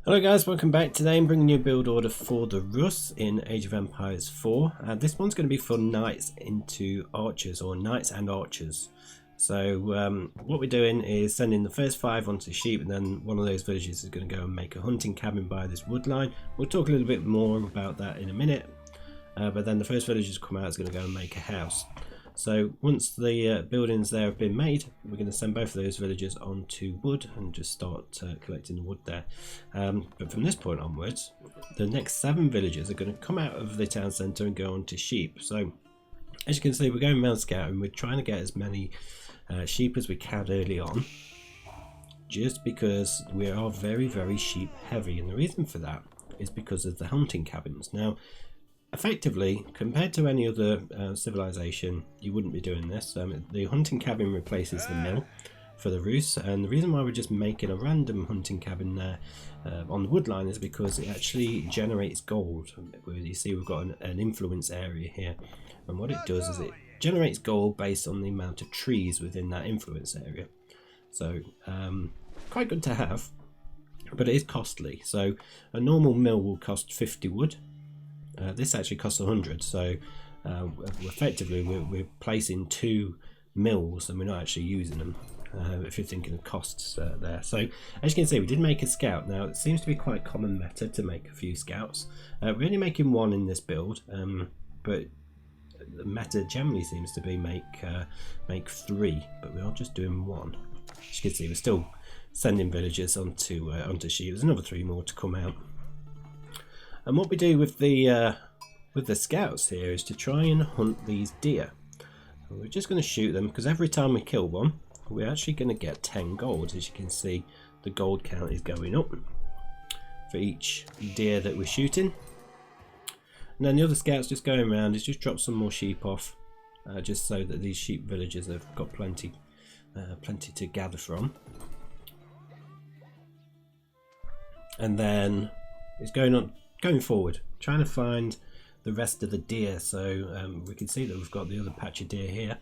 Hello guys, welcome back. Today I'm bringing you a build order for the Rus in Age of Empires 4. This one's going to be for knights into archers, or knights and archers. So what we're doing is sending the first 5 onto sheep, and then one of those villages is going to go and make a hunting cabin by this wood line. We'll talk a little bit more about that in a minute, but then the first villagers come out is going to go and make a house. So once the buildings there have been made, we're going to send both of those villagers onto wood and just start collecting the wood there. But from this point onwards, the next 7 villagers are going to come out of the town centre and go onto sheep. So as you can see, we're going around scouting. We're trying to get as many sheep as we can early on, just because we are very, very sheep heavy. And the reason for that is because of the hunting cabins. Now, effectively, compared to any other civilization, you wouldn't be doing this. The hunting cabin replaces the mill for the Rus, and the reason why we're just making a random hunting cabin there on the wood line is because it actually generates gold. You see we've got an influence area here, and what it does is it generates gold based on the amount of trees within that influence area. So quite good to have, but it is costly. So a normal mill will cost 50 wood. This actually costs 100, so effectively we're placing 2 mills and we're not actually using them, if you're thinking of costs there. So as you can see, we did make a scout. Now it seems to be quite common meta to make a few scouts. We're only making 1 in this build, but the meta generally seems to be make 3, but we are just doing 1. As you can see, we're still sending villagers onto sheep. There's another 3 more to come out. And what we do with the scouts here is to try and hunt these deer. And we're just going to shoot them, because every time we kill one, we're actually going to get 10 gold. As you can see, the gold count is going up for each deer that we're shooting. And then the other scouts just going around is just drop some more sheep off, just so that these sheep villagers have got plenty to gather from. And then it's going forward, trying to find the rest of the deer. So we can see that we've got the other patch of deer here,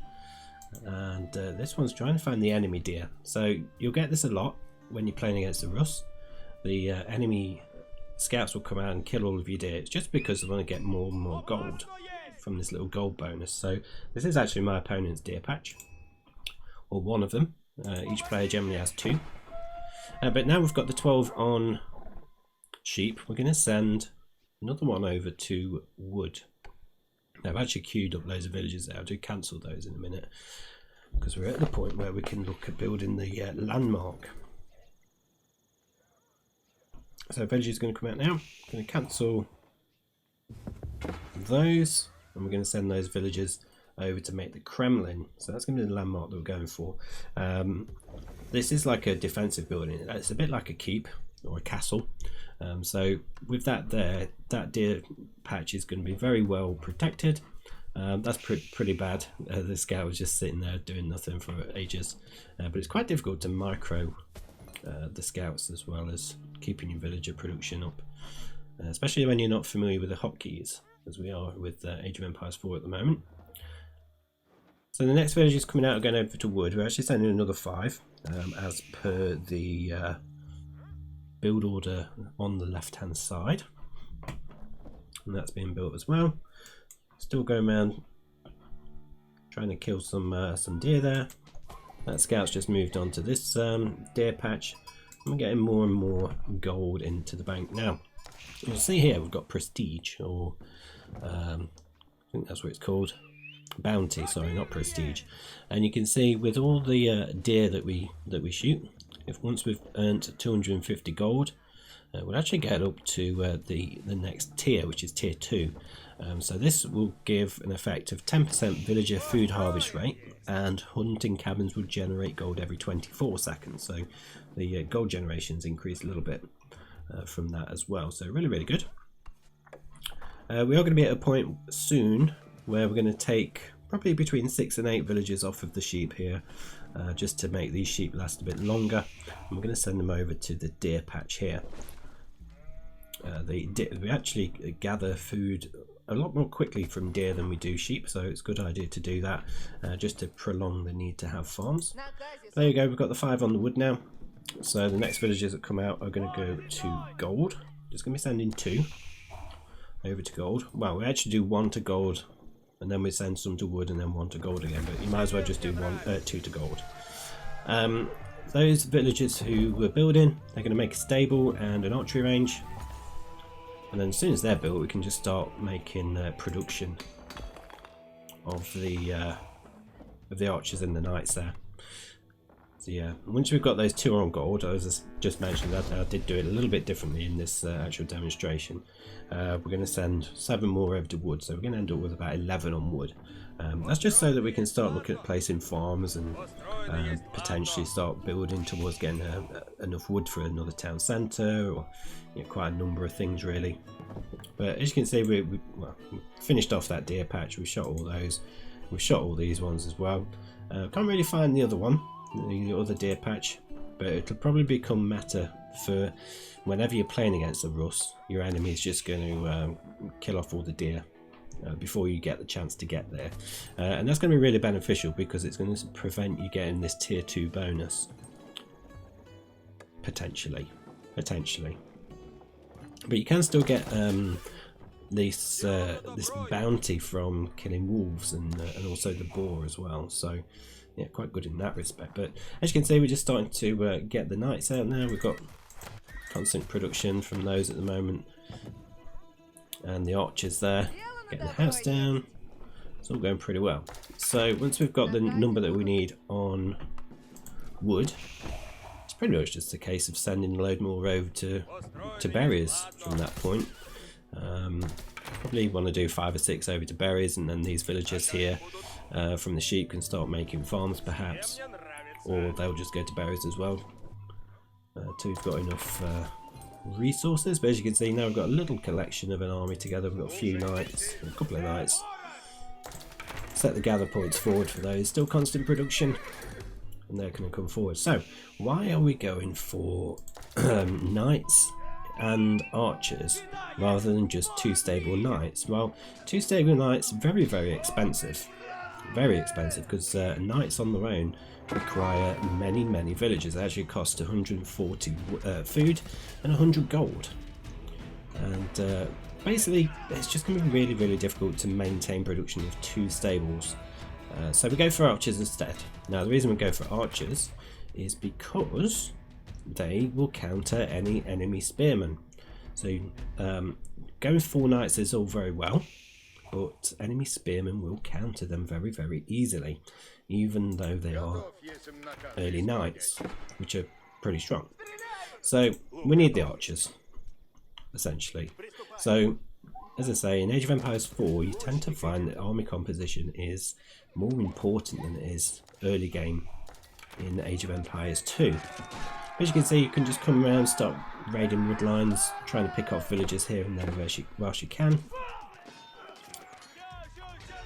and this one's trying to find the enemy deer. So you'll get this a lot when you're playing against the Rus. The enemy scouts will come out and kill all of your deer. It's just because they want to get more and more gold from this little gold bonus. So this is actually my opponent's deer patch, or one of them. Each player generally has 2, but now we've got the 12 on sheep, we're going to send another one over to wood. Now I've actually queued up loads of villages there. I'll do cancel those in a minute, because we're at the point where we can look at building the landmark. So villagers going to come out now. I'm going to cancel those, and we're going to send those villagers over to make the Kremlin. So that's going to be the landmark that we're going for. This is like a defensive building. It's a bit like a keep or a castle. So with that there, that deer patch is going to be very well protected. That's pretty bad. The scout was just sitting there doing nothing for ages, but it's quite difficult to micro the scouts, as well as keeping your villager production up, especially when you're not familiar with the hotkeys, as we are with Age of Empires 4 at the moment. So the next villagers coming out are going over to wood. We're actually sending another 5, as per the build order on the left hand side, and that's being built as well. Still going around trying to kill some deer there. That scout's just moved on to this deer patch, and we're getting more and more gold into the bank now. You'll see here we've got prestige, or I think that's what it's called, bounty, sorry, not prestige. And you can see with all the deer that we shoot, if once we've earned 250 gold, we'll actually get up to the next tier, which is tier 2. So this will give an effect of 10% villager food harvest rate, and hunting cabins will generate gold every 24 seconds. So the gold generations increase a little bit from that as well. So really, really good. We are going to be at a point soon where we're going to take probably between 6 and 8 villagers off of the sheep here, just to make these sheep last a bit longer. I'm going to send them over to the deer patch here. We actually gather food a lot more quickly from deer than we do sheep, so it's a good idea to do that, just to prolong the need to have farms. There you go, we've got the 5 on the wood now. So the next villagers that come out are going to go to gold. Just going to be sending 2 over to gold. Well, we actually do 1 to gold, and then we send some to wood, and then 1 to gold again. But you might as well just do 2 to gold. Those villagers who were building, they're going to make a stable and an archery range. And then as soon as they're built, we can just start making production of the archers and the knights there. So yeah, once we've got those 2 on gold, I was just mentioning that I did do it a little bit differently in this actual demonstration. We're going to send 7 more over to wood, so we're going to end up with about 11 on wood. That's just so that we can start looking at placing farms and potentially start building towards getting enough wood for another town centre, or quite a number of things really. But as you can see, we finished off that deer patch. We shot all those. We've shot all these ones as well. Can't really find the other one, the other deer patch, but it'll probably become meta for whenever you're playing against the Rus. Your enemy is just going to kill off all the deer before you get the chance to get there, and that's going to be really beneficial because it's going to prevent you getting this tier 2 bonus potentially. But you can still get this bounty from killing wolves and also the boar as well, so yeah, quite good in that respect. But as you can see, we're just starting to get the knights out now. We've got constant production from those at the moment, and the archers there, getting the house down. It's all going pretty well. So once we've got the number that we need on wood, it's pretty much just a case of sending a load more over to berries from that point. Probably want to do 5 or 6 over to berries, and then these villagers here from the sheep can start making farms perhaps, or they'll just go to berries as well till we've got enough resources. But as you can see, now we've got a little collection of an army together. We've got a few knights, a couple of knights. Set the gather points forward for those. Still constant production, and they're going to come forward. So why are we going for knights and archers rather than just 2 stable knights? Well, 2 stable knights, very, very expensive. Very expensive, because knights on their own require many villagers. They actually cost 140 food and 100 gold. And basically, it's just going to be really difficult to maintain production of 2 stables. So we go for archers instead. Now, the reason we go for archers is because they will counter any enemy spearmen. So going 4 knights is all very well, but enemy spearmen will counter them very easily, even though they are early knights, which are pretty strong. So we need the archers, essentially. So as I say, in Age of Empires 4, you tend to find that army composition is more important than it is early game in Age of Empires 2. As you can see, you can just come around, start raiding wood lines, trying to pick off villagers here and there whilst you can,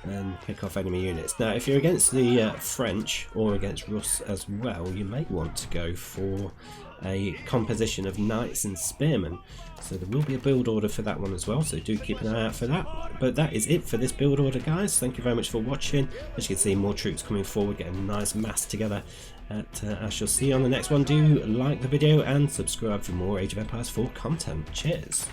and pick off enemy units. Now, if you're against the French or against Rus as well, you may want to go for a composition of knights and spearmen. So there will be a build order for that one as well, so do keep an eye out for that. But that is it for this build order, guys. Thank you very much for watching. As you can see, more troops coming forward, getting a nice mass together. I shall see you on the next one. Do like the video and subscribe for more Age of Empires 4 content. Cheers.